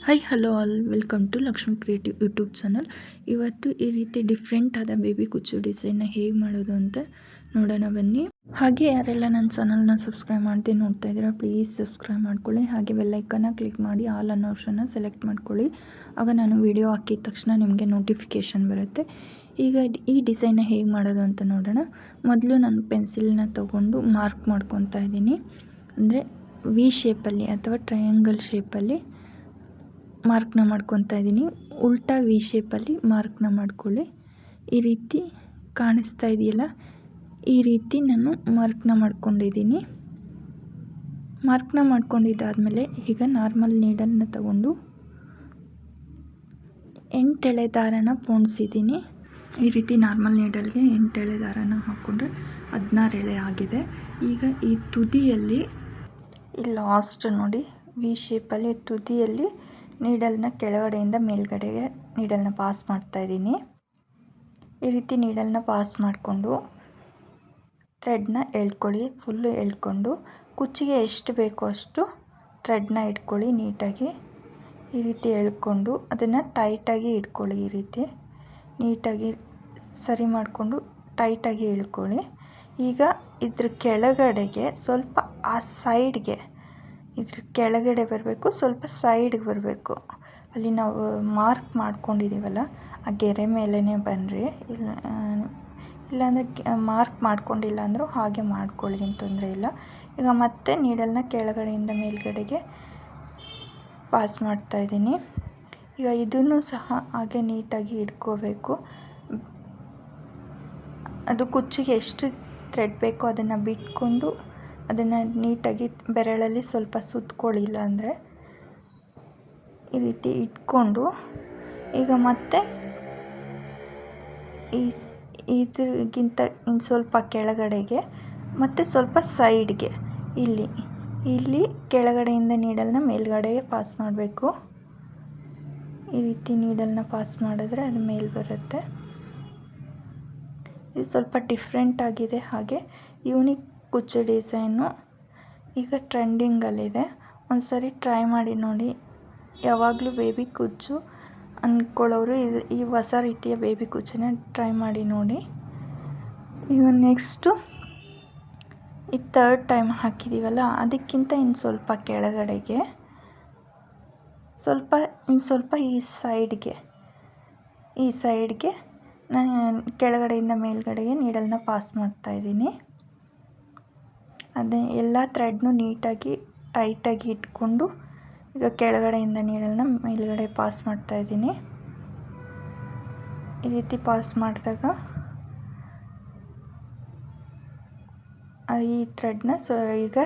Hi hello all welcome to Lakshmi creative YouTube channel. ಇವತ್ತು ಈ ರೀತಿ ಡಿಫ್ರೆಂಟ್ ಆದ ಬೇಬಿ ಕುಚ್ಚು ಡಿಸೈನ್ನ ಹೇಗೆ ಮಾಡೋದು ಅಂತ ನೋಡೋಣ ಬನ್ನಿ. ಹಾಗೆ ಯಾರೆಲ್ಲ ನನ್ನ ಚಾನಲ್ನ ಸಬ್ಸ್ಕ್ರೈಬ್ ಮಾಡದೆ ನೋಡ್ತಾ ಇದ್ದೀರಾ ಪ್ಲೀಸ್ ಸಬ್ಸ್ಕ್ರೈಬ್ ಮಾಡ್ಕೊಳ್ಳಿ. ಹಾಗೆ ಬೆಲ್ಲೈಕನ್ನ ಕ್ಲಿಕ್ ಮಾಡಿ ಆಲ್ ಅನ್ನೋ ಆಪ್ಷನ್ನ ಸೆಲೆಕ್ಟ್ ಮಾಡ್ಕೊಳ್ಳಿ. ಆಗ ನಾನು ವಿಡಿಯೋ ಹಾಕಿದ ತಕ್ಷಣ ನಿಮಗೆ ನೋಟಿಫಿಕೇಷನ್ ಬರುತ್ತೆ. ಈಗ ಈ ಡಿಸೈನ್ನ ಹೇಗೆ ಮಾಡೋದು ಅಂತ ನೋಡೋಣ. ಮೊದಲು ನಾನು ಪೆನ್ಸಿಲ್ನ ತೊಗೊಂಡು ಮಾರ್ಕ್ ಮಾಡ್ಕೊತಾ ಇದ್ದೀನಿ. ಅಂದರೆ ವಿ ಶೇಪಲ್ಲಿ ಅಥವಾ ಟ್ರಯಾಂಗಲ್ ಶೇಪಲ್ಲಿ ಮಾರ್ಕ್ನ ಮಾಡ್ಕೊತಾ ಇದ್ದೀನಿ. ಉಲ್ಟಾ ವಿ ಶೇಪಲ್ಲಿ ಮಾರ್ಕ್ನ ಮಾಡ್ಕೊಳ್ಳಿ. ಈ ರೀತಿ ಕಾಣಿಸ್ತಾ ಇದೆಯಲ್ಲ, ಈ ರೀತಿ ನಾನು ಮಾರ್ಕ್ನ ಮಾಡ್ಕೊಂಡಿದ್ದೀನಿ. ಮಾರ್ಕ್ನ ಮಾಡ್ಕೊಂಡಿದ್ದಾದಮೇಲೆ ಈಗ ನಾರ್ಮಲ್ ನೀಡಲ್ನ ತಗೊಂಡು 8 ಎಳೆ ದಾರನ ಪೋಣಿಸಿದ್ದೀನಿ. ಈ ರೀತಿ ನಾರ್ಮಲ್ ನೀಡಲ್ಗೆ 8 ಎಳೆ ದಾರನ ಹಾಕ್ಕೊಂಡ್ರೆ 16 ಎಳೆ ಆಗಿದೆ. ಈಗ ಈ ತುದಿಯಲ್ಲಿ ಈ ಲಾಸ್ಟ್ ನೋಡಿ ವಿ ಶೇಪಲ್ಲಿ ತುದಿಯಲ್ಲಿ ನೀಡಲ್ನ ಕೆಳಗಡೆಯಿಂದ ಮೇಲ್ಗಡೆಗೆ ನೀಡಲ್ನ ಪಾಸ್ ಮಾಡ್ತಾಯಿದ್ದೀನಿ. ಈ ರೀತಿ ನೀಡಲ್ನ ಪಾಸ್ ಮಾಡಿಕೊಂಡು ಥ್ರೆಡ್ನ ಎಳ್ಕೊಳ್ಳಿ. ಫುಲ್ಲು ಎಳ್ಕೊಂಡು ಕುಚ್ಚಿಗೆ ಎಷ್ಟು ಬೇಕೋ ಅಷ್ಟು ಥ್ರೆಡ್ನ ಇಟ್ಕೊಳ್ಳಿ ನೀಟಾಗಿ. ಈ ರೀತಿ ಎಳ್ಕೊಂಡು ಅದನ್ನು ಟೈಟಾಗಿ ಇಟ್ಕೊಳ್ಳಿ. ಈ ರೀತಿ ನೀಟಾಗಿ ಸರಿ ಮಾಡಿಕೊಂಡು ಟೈಟಾಗಿ ಇಳ್ಕೊಳ್ಳಿ. ಈಗ ಇದ್ರ ಕೆಳಗಡೆಗೆ ಸ್ವಲ್ಪ ಆ ಸೈಡ್ಗೆ ಇದ್ರ ಕೆಳಗಡೆ ಬರಬೇಕು, ಸ್ವಲ್ಪ ಸೈಡ್ಗೆ ಬರಬೇಕು. ಅಲ್ಲಿ ನಾವು ಮಾರ್ಕ್ ಮಾಡ್ಕೊಂಡಿದ್ದೀವಲ್ಲ ಆ ಗೆರೆ ಮೇಲೇ ಬನ್ನಿರಿ. ಇಲ್ಲಾಂದರೆ ಮಾರ್ಕ್ ಮಾಡ್ಕೊಂಡಿಲ್ಲ ಅಂದರೂ ಹಾಗೆ ಮಾಡ್ಕೊಳ್ಳಿ, ಏನು ತೊಂದರೆ ಇಲ್ಲ. ಈಗ ಮತ್ತೆ ನೀಡಲ್ನ ಕೆಳಗಡೆಯಿಂದ ಮೇಲ್ಗಡೆಗೆ ಪಾಸ್ ಮಾಡ್ತಾಯಿದ್ದೀನಿ. ಈಗ ಇದನ್ನು ಸಹ ಹಾಗೆ ನೀಟಾಗಿ ಇಟ್ಕೋಬೇಕು. ಅದು ಕುಚ್ಚಿಗೆ ಎಷ್ಟು ಥ್ರೆಡ್ ಬೇಕೋ ಅದನ್ನು ಬಿಟ್ಕೊಂಡು ಅದನ್ನು ನೀಟಾಗಿ ಬೆರಳಲ್ಲಿ ಸ್ವಲ್ಪ ಸುತ್ತಕೊಳ್ಳಿಲ್ಲ ಅಂದರೆ ಈ ರೀತಿ ಇಟ್ಕೊಂಡು ಈಗ ಮತ್ತೆ ಇದ್ರಿಗಿಂತ ಇನ್ನು ಸ್ವಲ್ಪ ಕೆಳಗಡೆಗೆ ಮತ್ತು ಸ್ವಲ್ಪ ಸೈಡ್ಗೆ ಇಲ್ಲಿ ಕೆಳಗಡೆಯಿಂದ ನೀಡಲ್ನ ಮೇಲ್ಗಡೆಗೆ ಪಾಸ್ ಮಾಡಬೇಕು. ಈ ರೀತಿ ನೀಡಲ್ನ ಪಾಸ್ ಮಾಡಿದ್ರೆ ಅದು ಮೇಲೆ ಬರುತ್ತೆ. ಇದು ಸ್ವಲ್ಪ ಡಿಫ್ರೆಂಟ್ ಆಗಿದೆ. ಹಾಗೆ ಯೂನಿಕ್ ಕುಚ್ಚು ಡಿಸೈನು ಈಗ ಟ್ರೆಂಡಿಂಗಲ್ಲಿದೆ. ಒಂದು ಸರಿ ಟ್ರೈ ಮಾಡಿ ನೋಡಿ. ಯಾವಾಗಲೂ ಬೇಬಿ ಕುಚ್ಚು ಅಂದ್ಕೊಳ್ಳೋರು ಈ ಹೊಸ ರೀತಿಯ ಬೇಬಿ ಕುಚ್ಚನ್ನ ಟ್ರೈ ಮಾಡಿ ನೋಡಿ. ಈಗ ನೆಕ್ಸ್ಟು ಈ ಥರ್ಡ್ ಟೈಮ್ ಹಾಕಿದ್ದೀವಲ್ಲ ಅದಕ್ಕಿಂತ ಇನ್ನು ಸ್ವಲ್ಪ ಕೆಳಗಡೆಗೆ ಇನ್ನು ಸ್ವಲ್ಪ ಈ ಸೈಡ್ಗೆ ನಾನು ಕೆಳಗಡೆಯಿಂದ ಮೇಲ್ಗಡೆಗೆ ನೀಡಲ್ನ ಪಾಸ್ ಮಾಡ್ತಾಯಿದ್ದೀನಿ. ಅದೇ ಎಲ್ಲ ಥ್ರೆಡ್ನು ನೀಟಾಗಿ ಟೈಟಾಗಿ ಇಟ್ಕೊಂಡು ಈಗ ಕೆಳಗಡೆಯಿಂದ ನೀಡಲ್ನ ಮೇಲ್ಗಡೆ ಪಾಸ್ ಮಾಡ್ತಾಯಿದ್ದೀನಿ. ಈ ರೀತಿ ಪಾಸ್ ಮಾಡಿದಾಗ ಈ ಥ್ರೆಡ್ನ ಈಗ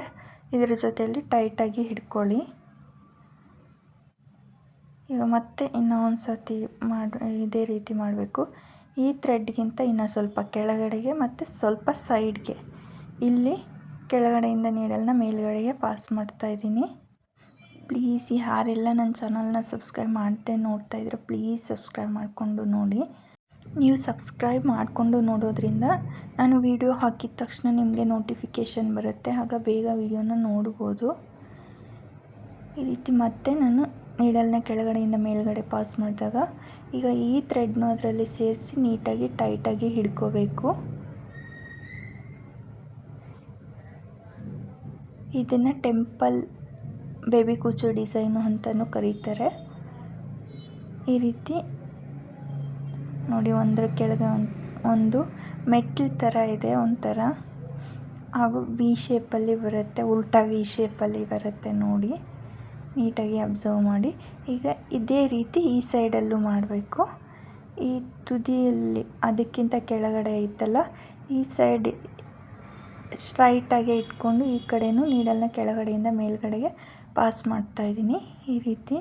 ಇದರ ಜೊತೆಯಲ್ಲಿ ಟೈಟಾಗಿ ಹಿಡ್ಕೊಳ್ಳಿ. ಈಗ ಮತ್ತೆ ಇನ್ನೂ ಒಂದು ಸರ್ತಿ ಇದೇ ರೀತಿ ಮಾಡಬೇಕು. ಈ ಥ್ರೆಡ್ಗಿಂತ ಇನ್ನೂ ಸ್ವಲ್ಪ ಕೆಳಗಡೆಗೆ ಮತ್ತು ಸ್ವಲ್ಪ ಸೈಡ್ಗೆ ಇಲ್ಲಿ ಕೆಳಗಡೆಯಿಂದ ನೀಡಲ್ನ ಮೇಲ್ಗಡೆಗೆ ಪಾಸ್ ಮಾಡ್ತಾಯಿದ್ದೀನಿ. ಪ್ಲೀಸ್ ಯಾರೆಲ್ಲ ನನ್ನ ಚಾನಲ್ನ ಸಬ್ಸ್ಕ್ರೈಬ್ ಮಾಡದೆ ನೋಡ್ತಾ ಇದ್ರೆ ಪ್ಲೀಸ್ ಸಬ್ಸ್ಕ್ರೈಬ್ ಮಾಡಿಕೊಂಡು ನೋಡಿ. ನೀವು ಸಬ್ಸ್ಕ್ರೈಬ್ ಮಾಡಿಕೊಂಡು ನೋಡೋದ್ರಿಂದ ನಾನು ವಿಡಿಯೋ ಹಾಕಿದ ತಕ್ಷಣ ನಿಮಗೆ ನೋಟಿಫಿಕೇಷನ್ ಬರುತ್ತೆ. ಆಗ ಬೇಗ ವಿಡಿಯೋನ ನೋಡ್ಬೋದು. ಈ ರೀತಿ ಮತ್ತೆ ನಾನು ನೀಡಲ್ನ ಕೆಳಗಡೆಯಿಂದ ಮೇಲ್ಗಡೆ ಪಾಸ್ ಮಾಡಿದಾಗ ಈಗ ಈ ಥ್ರೆಡ್ನು ಅದರಲ್ಲಿ ಸೇರಿಸಿ ನೀಟಾಗಿ ಟೈಟಾಗಿ ಹಿಡ್ಕೋಬೇಕು. ಇದನ್ನು ಟೆಂಪಲ್ ಬೇಬಿ ಕುಚ್ಚು ಡಿಸೈನು ಅಂತಲೂ ಕರೀತಾರೆ. ಈ ರೀತಿ ನೋಡಿ ಒಂದರ ಕೆಳಗೆ ಒಂದು ಮೆಟ್ಲು ಥರ ಇದೆ ಒಂಥರ, ಹಾಗೂ ವಿ ಶೇಪಲ್ಲಿ ಬರುತ್ತೆ, ಉಲ್ಟಾ ವಿ ಶೇಪಲ್ಲಿ ಬರುತ್ತೆ ನೋಡಿ. ನೀಟಾಗಿ ಅಬ್ಸರ್ವ್ ಮಾಡಿ. ಈಗ ಇದೇ ರೀತಿ ಈ ಸೈಡಲ್ಲೂ ಮಾಡಬೇಕು. ಈ ತುದಿಯಲ್ಲಿ ಅದಕ್ಕಿಂತ ಕೆಳಗಡೆ ಇತ್ತಲ್ಲ ಈ ಸೈಡ್ ಸ್ಟ್ರೈಟಾಗೆ ಇಟ್ಕೊಂಡು ಈ ಕಡೆಯೂ ನೀಡಲ್ನ ಕೆಳಗಡೆಯಿಂದ ಮೇಲ್ಗಡೆಗೆ ಪಾಸ್ ಮಾಡ್ತಾಯಿದ್ದೀನಿ. ಈ ರೀತಿ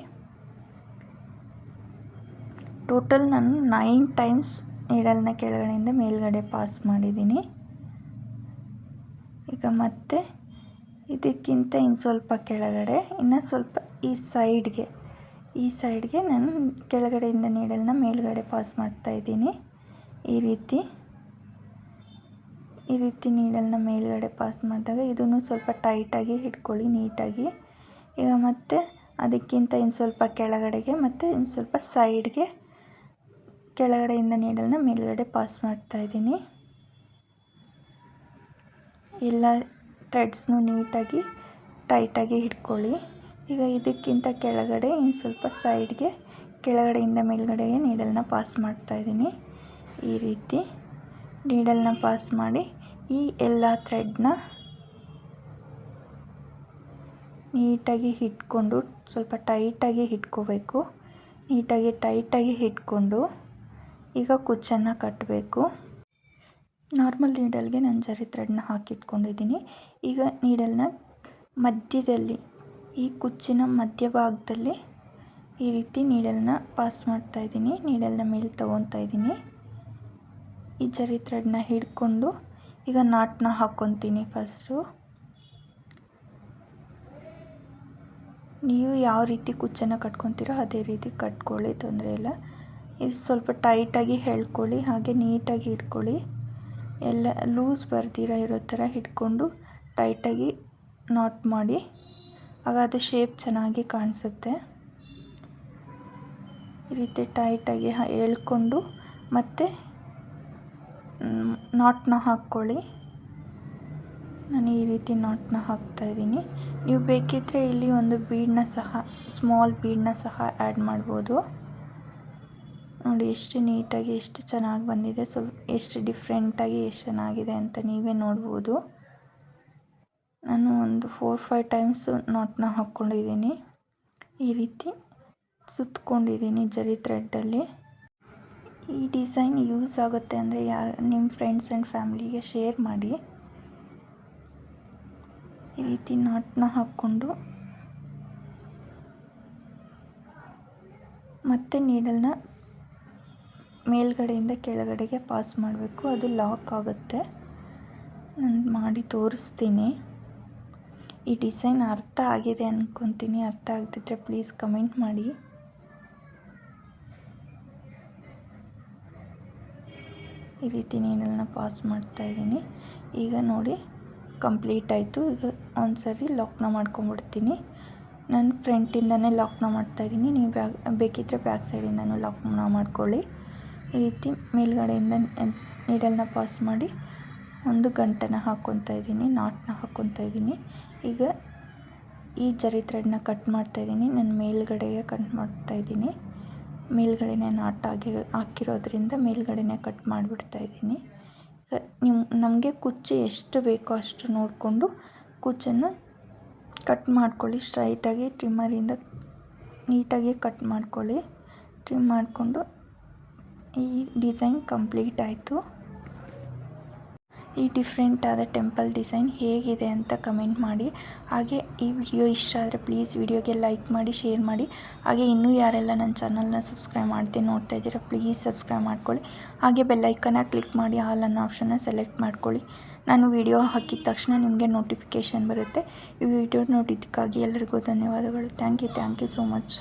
ಟೋಟಲ್ ನಾನು 9 ಟೈಮ್ಸ್ ನೀಡಲ್ನ ಕೆಳಗಡೆಯಿಂದ ಮೇಲ್ಗಡೆ ಪಾಸ್ ಮಾಡಿದ್ದೀನಿ. ಈಗ ಮತ್ತೆ ಇದಕ್ಕಿಂತ ಇನ್ನು ಸ್ವಲ್ಪ ಕೆಳಗಡೆ ಇನ್ನು ಸ್ವಲ್ಪ ಈ ಸೈಡ್ಗೆ ನಾನು ಕೆಳಗಡೆಯಿಂದ ನೀಡಲ್ನ ಮೇಲ್ಗಡೆ ಪಾಸ್ ಮಾಡ್ತಾಯಿದ್ದೀನಿ. ಈ ರೀತಿ ನೀಡಲ್ನ ಮೇಲ್ಗಡೆ ಪಾಸ್ ಮಾಡಿದಾಗ ಇದನ್ನು ಸ್ವಲ್ಪ ಟೈಟಾಗಿ ಹಿಡ್ಕೊಳ್ಳಿ ನೀಟಾಗಿ. ಈಗ ಮತ್ತೆ ಅದಕ್ಕಿಂತ ಇನ್ನು ಸ್ವಲ್ಪ ಕೆಳಗಡೆಗೆ ಮತ್ತು ಇನ್ನು ಸ್ವಲ್ಪ ಸೈಡ್ಗೆ ಕೆಳಗಡೆಯಿಂದ ನೀಡಲ್ನ ಮೇಲ್ಗಡೆ ಪಾಸ್ ಮಾಡ್ತಾಯಿದ್ದೀನಿ. ಎಲ್ಲ ಥ್ರೆಡ್ಸ್ನು ನೀಟಾಗಿ ಟೈಟಾಗಿ ಹಿಡ್ಕೊಳ್ಳಿ. ಈಗ ಇದಕ್ಕಿಂತ ಕೆಳಗಡೆ ಇನ್ನು ಸ್ವಲ್ಪ ಸೈಡ್ಗೆ ಕೆಳಗಡೆಯಿಂದ ಮೇಲ್ಗಡೆಗೆ ನೀಡಲ್ನ ಪಾಸ್ ಮಾಡ್ತಾಯಿದ್ದೀನಿ. ಈ ರೀತಿ ನೀಡಲ್ನ ಪಾಸ್ ಮಾಡಿ ಈ ಎಲ್ಲ ಥ್ರೆಡ್ನ ನೀಟಾಗಿ ಹಿಡ್ಕೊಂಡು ಸ್ವಲ್ಪ ಟೈಟಾಗಿ ಹಿಡ್ಕೋಬೇಕು. ನೀಟಾಗಿ ಟೈಟಾಗಿ ಹಿಡ್ಕೊಂಡು ಈಗ ಕುಚ್ಚನ್ನು ಕಟ್ಟಬೇಕು. ನಾರ್ಮಲ್ ನೀಡಲ್ಗೆ ನಾನು ಜರಿ ಥ್ರೆಡ್ನ ಹಾಕಿಟ್ಕೊಂಡಿದ್ದೀನಿ. ಈಗ ನೀಡಲ್ನ ಮಧ್ಯದಲ್ಲಿ ಈ ಕುಚ್ಚಿನ ಮಧ್ಯಭಾಗದಲ್ಲಿ ಈ ರೀತಿ ನೀಡಲ್ನ ಪಾಸ್ ಮಾಡ್ತಾಯಿದ್ದೀನಿ. ನೀಡಲ್ನ ಮೇಲೆ ತೊಗೊತಾ ಇದ್ದೀನಿ. ಈ ಜರಿ ಥ್ರೆಡ್ನ ಹಿಡ್ಕೊಂಡು ಈಗ ನಾಟ್ನ ಹಾಕ್ಕೊತೀನಿ. ಫಸ್ಟು ನೀವು ಯಾವ ರೀತಿ ಕುಚ್ಚನ್ನು ಕಟ್ಕೊತೀರೋ ಅದೇ ರೀತಿ ಕಟ್ಕೊಳ್ಳಿ, ತೊಂದರೆ ಇಲ್ಲ. ಇದು ಸ್ವಲ್ಪ ಟೈಟಾಗಿ ಎಳ್ಕೊಳ್ಳಿ, ಹಾಗೆ ನೀಟಾಗಿ ಹಿಡ್ಕೊಳ್ಳಿ. ಎಲ್ಲ ಲೂಸ್ ಬರ್ದಿರ ಇರೋ ಥರ ಹಿಡ್ಕೊಂಡು ಟೈಟಾಗಿ ನಾಟ್ ಮಾಡಿ, ಆಗ ಅದು ಶೇಪ್ ಚೆನ್ನಾಗಿ ಕಾಣಿಸುತ್ತೆ. ಈ ರೀತಿ ಟೈಟಾಗಿ ಎಳ್ಕೊಂಡು ಮತ್ತು ನಾಟ್ನ ಹಾಕ್ಕೊಳ್ಳಿ. ನಾನು ಈ ರೀತಿ ನಾಟ್ನ ಹಾಕ್ತಾಯಿದ್ದೀನಿ. ನೀವು ಬೇಕಿದ್ದರೆ ಇಲ್ಲಿ ಒಂದು ಬೀಡನ್ನ ಸಹ, ಸ್ಮಾಲ್ ಬೀಡನ್ನ ಸಹ ಆ್ಯಡ್ ಮಾಡ್ಬೋದು. ನೋಡಿ ಎಷ್ಟು ನೀಟಾಗಿ ಎಷ್ಟು ಚೆನ್ನಾಗಿ ಬಂದಿದೆ, ಎಷ್ಟು ಡಿಫ್ರೆಂಟಾಗಿ ಎಷ್ಟು ಚೆನ್ನಾಗಿದೆ ಅಂತ ನೀವೇ ನೋಡ್ಬೋದು. ನಾನು ಒಂದು 4-5 ಟೈಮ್ಸ್ ನಾಟ್ನ ಹಾಕ್ಕೊಂಡಿದ್ದೀನಿ. ಈ ರೀತಿ ಸುತ್ಕೊಂಡಿದ್ದೀನಿ ಜರಿ ಥ್ರೆಡ್ಡಲ್ಲಿ. ಈ ಡಿಸೈನ್ ಯೂಸ್ ಆಗುತ್ತೆ ಅಂದರೆ ನಿಮ್ಮ ಫ್ರೆಂಡ್ಸ್ ಆ್ಯಂಡ್ ಫ್ಯಾಮಿಲಿಗೆ ಶೇರ್ ಮಾಡಿ. ಈ ರೀತಿ ನಾಟ್ನ ಹಾಕ್ಕೊಂಡು ಮತ್ತೆ ನೀಡಲ್ನ ಮೇಲ್ಗಡೆಯಿಂದ ಕೆಳಗಡೆಗೆ ಪಾಸ್ ಮಾಡಬೇಕು. ಅದು ಲಾಕ್ ಆಗುತ್ತೆ. ನಾನು ಮಾಡಿ ತೋರಿಸ್ತೀನಿ. ಈ ಡಿಸೈನ್ ಅರ್ಥ ಆಗಿದೆ ಅಂದ್ಕೊತೀನಿ. ಅರ್ಥ ಆಗದಿದ್ದರೆ ಪ್ಲೀಸ್ ಕಮೆಂಟ್ ಮಾಡಿ. ಈ ರೀತಿ ನೀಡಲ್ನ ಪಾಸ್ ಮಾಡ್ತಾಯಿದ್ದೀನಿ. ಈಗ ನೋಡಿ ಕಂಪ್ಲೀಟ್ ಆಯಿತು. ಈಗ ಒಂದ್ಸರಿ ಲಾಕ್ನ ಮಾಡ್ಕೊಂಬಿಡ್ತೀನಿ. ನಾನು ಫ್ರಂಟಿಂದನೇ ಲಾಕ್ನ ಮಾಡ್ತಾಯಿದ್ದೀನಿ. ನೀವು ಬೇಕಿದ್ದರೆ ಬ್ಯಾಕ್ ಸೈಡಿಂದನೂ ಲಾಕ್ನ ಮಾಡ್ಕೊಳ್ಳಿ. ಈ ರೀತಿ ಮೇಲ್ಗಡೆಯಿಂದ ನೀಡಲ್ನ ಪಾಸ್ ಮಾಡಿ ಒಂದು ಗಂಟನ್ನು ಹಾಕ್ಕೊತಾ ಇದ್ದೀನಿ, ನಾಟ್ನ ಹಾಕ್ಕೊತಾ ಇದ್ದೀನಿ. ಈಗ ಈ ಜರಿ ಥ್ರೆಡ್ನ ಕಟ್ ಮಾಡ್ತಾಯಿದ್ದೀನಿ. ನಾನು ಮೇಲ್ಗಡೆಗೆ ಕಟ್ ಮಾಡ್ತಾಯಿದ್ದೀನಿ. ಮೇಲ್ಗಡೆನೇ ನಾಟ್ ಹಾಕಿರೋದ್ರಿಂದ ಮೇಲ್ಗಡೆನೇ ಕಟ್ ಮಾಡಿಬಿಡ್ತಾಯಿದ್ದೀನಿ. ನಮಗೆ ಕುಚ್ಚು ಎಷ್ಟು ಬೇಕೋ ಅಷ್ಟು ನೋಡಿಕೊಂಡು ಕುಚ್ಚನ್ನು ಕಟ್ ಮಾಡ್ಕೊಳ್ಳಿ. ಸ್ಟ್ರೈಟಾಗಿ ಟ್ರಿಮ್ಮರಿಂದ ನೀಟಾಗಿ ಕಟ್ ಮಾಡ್ಕೊಳ್ಳಿ. ಟ್ರಿಮ್ ಮಾಡಿಕೊಂಡು ಈ ಡಿಸೈನ್ ಕಂಪ್ಲೀಟ್ ಆಯಿತು. ಈ ಡಿಫ್ರೆಂಟ್ ಆದ ಟೆಂಪಲ್ ಡಿಸೈನ್ ಹೇಗಿದೆ ಅಂತ ಕಮೆಂಟ್ ಮಾಡಿ. ಹಾಗೆ ಈ ವಿಡಿಯೋ ಇಷ್ಟ ಆದರೆ ಪ್ಲೀಸ್ ವಿಡಿಯೋಗೆ ಲೈಕ್ ಮಾಡಿ, ಶೇರ್ ಮಾಡಿ. ಹಾಗೆ ಇನ್ನೂ ಯಾರೆಲ್ಲ ನನ್ನ ಚಾನಲ್ನ ಸಬ್ಸ್ಕ್ರೈಬ್ ಮಾಡ್ತೀನಿ ನೋಡ್ತಾ ಇದ್ದೀರಾ ಪ್ಲೀಸ್ ಸಬ್ಸ್ಕ್ರೈಬ್ ಮಾಡ್ಕೊಳ್ಳಿ. ಹಾಗೆ ಬೆಲ್ಲೈಕನ್ನ ಕ್ಲಿಕ್ ಮಾಡಿ ಆಲ್ ಅನ್ನೋ ಆಪ್ಷನ್ನ ಸೆಲೆಕ್ಟ್ ಮಾಡ್ಕೊಳ್ಳಿ. ನಾನು ವಿಡಿಯೋ ಹಾಕಿದ ತಕ್ಷಣ ನಿಮಗೆ ನೋಟಿಫಿಕೇಷನ್ ಬರುತ್ತೆ. ಈ ವಿಡಿಯೋ ನೋಡಿದ್ದಕ್ಕಾಗಿ ಎಲ್ಲರಿಗೂ ಧನ್ಯವಾದಗಳು. Thank you so much.